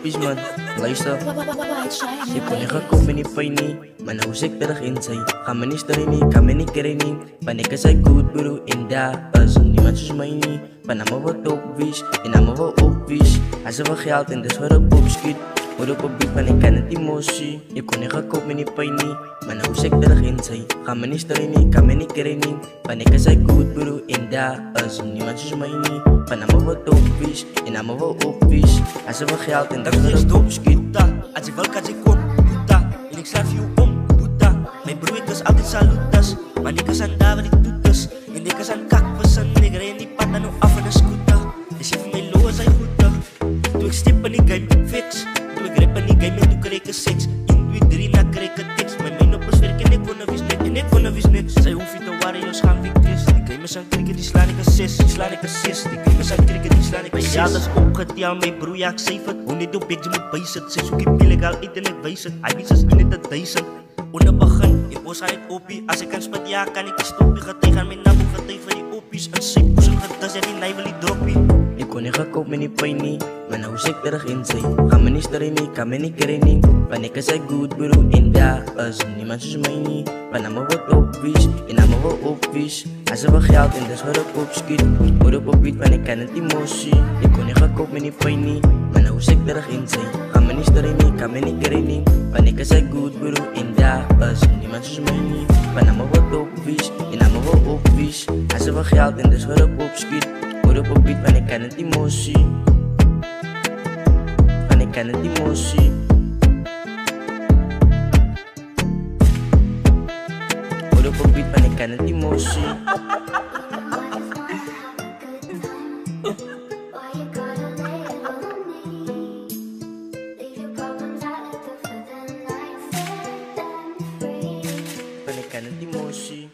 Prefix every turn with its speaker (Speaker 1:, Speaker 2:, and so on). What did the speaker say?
Speaker 1: oppies man, luister. Je kon niet gekomen in pijn, maar nou zeg terug in zij. Ga me niet stellen niet, kan me niet keren. Paniek is goed bro, in daar is niemand zoals mij niet. Panama wat opwies, en nama wat opwies. Als er wat geld en dus wat op opschiet. Hoor op op beat, maar ik ken het emotie. Je kon niet gekomen in pijn, maar nou zeg terug in zij. Ga me niet stellen niet, kan me niet keren. Paniek is goed bro, in daar is niemand zoals mij niet. Panama wat opwies, en nama wat opwies. Als er wat geld en dus wat op opschiet.
Speaker 2: Als ik wel kan ik kom, puta. En ik schrijf je om, puta. Mijn broer ik is altijd salutas. Maar ik is aan daar wat ik doet dus. En ik is aan kakvissen. Ik rij in die pad en nu af en een scooter. Dus je van mij loos zijn goed. Toen ik stip en die game fix. Toen ik rap en die game en toen kreeg ik seks. 1, 2, 3 na kreeg ik tekst. Mijn mijn op is werk en ik kon er wist net. En ik kon er wist net. Zij hoef je te warriors gaan victors. Die gamers aan krikken die slaan ik assist. Die slaan ik assist. Die gamers aan krikken die slaan ik assist. Ja dat is opgeteld. Mijn broer ja ik zeef het. Hoe niet op bed je moet bijzet. Zij zoek je illegaal internet wijzen. Hij wist als in het 1000. Onder begin, ik was het opie. Als ik kan spet, ja kan ik die stoppie. Ga tegen mijn naboe, ga tegen die opies. Een zeep, poes, een gedas, ja die nij wil die droppie.
Speaker 1: Ik kon niet gekomen in pijn, maar nou zeg terug in zij. Ga me niet stellen niet, kan me niet keren. Paniek is goed bro, in daar is niemand zoals mij niet. Panama wat opwies, en nama wat opwies. Als er wat geld en dus wat op opschiet. Hoor op beat, maar ik ken het emotie. Ik kon niet gekomen in pijn, maar nou zeg terug in zij. Ga me niet stellen niet, kan me niet keren. Paniek is goed bro, in daar is niemand zoals mij niet. Panama wat opwies, en nama wat opwies. Als er wat geld en dus wat op opschiet. Hoor op beat, maar ik ken het emotie. Maar ik ken het emotie. Hoor op beat, maar ik ken het emotie. Maar ik ken het emotie.